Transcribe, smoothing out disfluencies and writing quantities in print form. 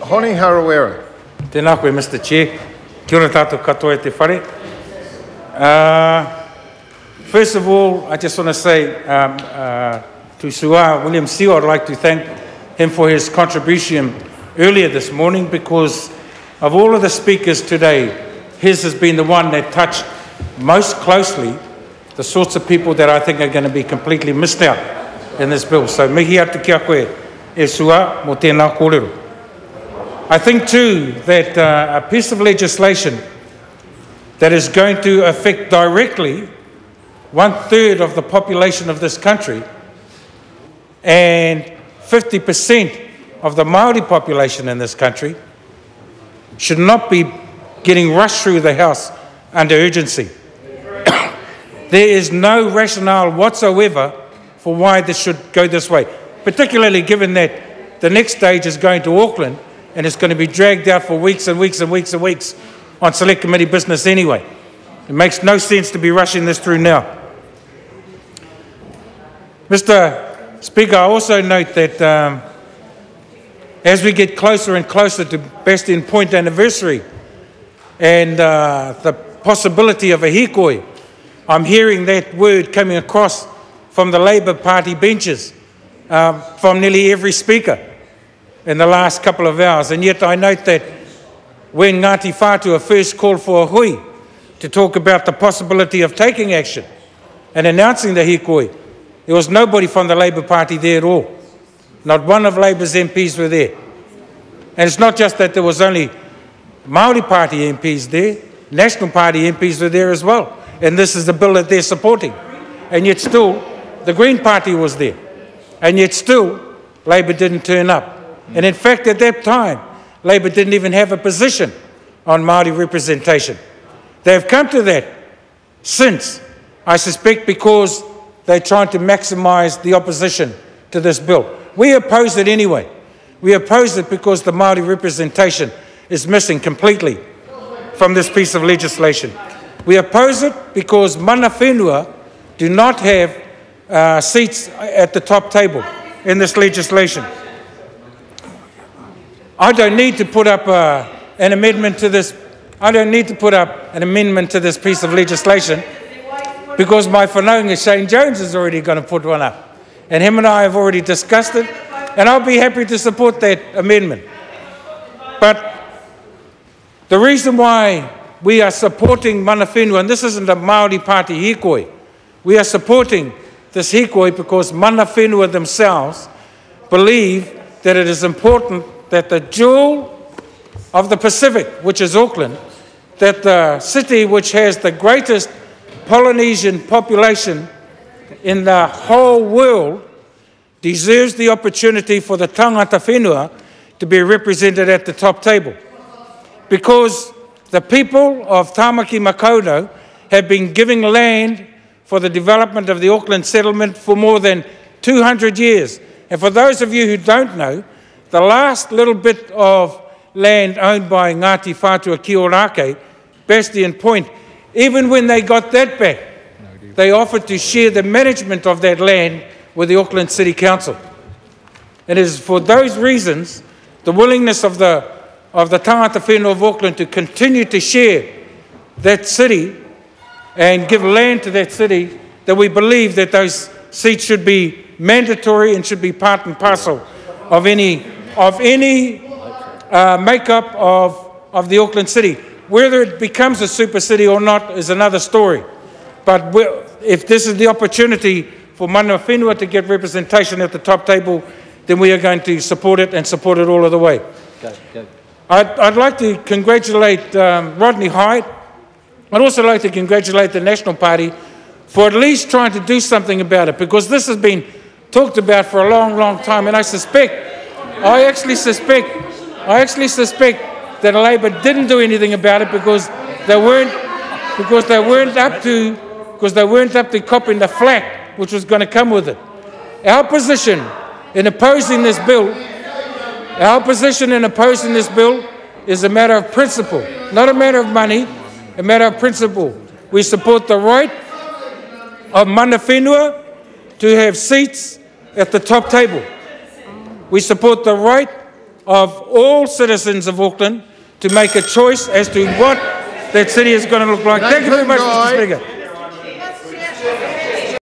Honi Harawira. Tēnā koe, Mr. Chair. Kia ora tātou katoa e te whare. First of all, I just want to say to Sua William Seo, I'd like to thank him for his contribution earlier this morning, because of all of the speakers today, his has been the one that touched most closely the sorts of people that I think are going to be completely missed out in this bill. So mihi atu kia koe e Sua mo tēnā kōrero. I think too that a piece of legislation that is going to affect directly 1/3 of the population of this country and 50% of the Maori population in this country should not be getting rushed through the House under urgency. There is no rationale whatsoever for why this should go this way, particularly given that the next stage is going to Auckland and it's going to be dragged out for weeks and weeks and weeks and weeks on select committee business anyway. It makes no sense to be rushing this through now. Mr. Speaker, I also note that as we get closer and closer to Bastion Point anniversary and the possibility of a hikoi, I'm hearing that word coming across from the Labour Party benches from nearly every speaker in the last couple of hours. And yet I note that when Ngāti Whātua first called for a hui to talk about the possibility of taking action and announcing the hikoi, there was nobody from the Labour Party there at all. Not one of Labour's MPs were there. And it's not just that there was only Maori Party MPs there, National Party MPs were there as well. And this is the bill that they're supporting. And yet still, the Green Party was there. And yet still, Labour didn't turn up. And in fact, at that time, Labour didn't even have a position on Maori representation. They have come to that since, I suspect because they're trying to maximise the opposition to this bill. We oppose it anyway. We oppose it because the Maori representation is missing completely from this piece of legislation. We oppose it because mana whenua do not have seats at the top table in this legislation. I don't need to put up an amendment to this. I don't need to put up an amendment to this piece of legislation because my whanaunga Shane Jones is already going to put one up. And him and I have already discussed it, and I'll be happy to support that amendment. But the reason why we are supporting mana whenua, and this isn't a Māori Party hikoi, we are supporting this hikoi because mana whenua themselves believe that it is important that the jewel of the Pacific, which is Auckland, that the city which has the greatest Polynesian population in the whole world deserves the opportunity for the tangata whenua to be represented at the top table. Because the people of Tāmaki Makaurau have been giving land for the development of the Auckland settlement for more than 200 years. And for those of you who don't know, the last little bit of land owned by Ngāti Whātua Kiorake, Bastion Point, even when they got that back, they offered to share the management of that land with the Auckland City Council. It is for those reasons, the willingness of the tangata whenua of Auckland to continue to share that city and give land to that city, that we believe that those seats should be mandatory and should be part and parcel of any makeup of the Auckland City. Whether it becomes a super city or not is another story. But if this is the opportunity for mana whenua to get representation at the top table, then we are going to support it and support it all of the way. Go. I'd like to congratulate Rodney Hyde. I'd also like to congratulate the National Party for at least trying to do something about it, because this has been talked about for a long, long time, and I actually suspect that Labour didn't do anything about it because they weren't up to copping the flack which was going to come with it. Our position in opposing this bill is a matter of principle, not a matter of money, a matter of principle. We support the right of mana whenua to have seats at the top table. We support the right of all citizens of Auckland to make a choice as to what that city is going to look like. Thank you very much, Mr. Speaker.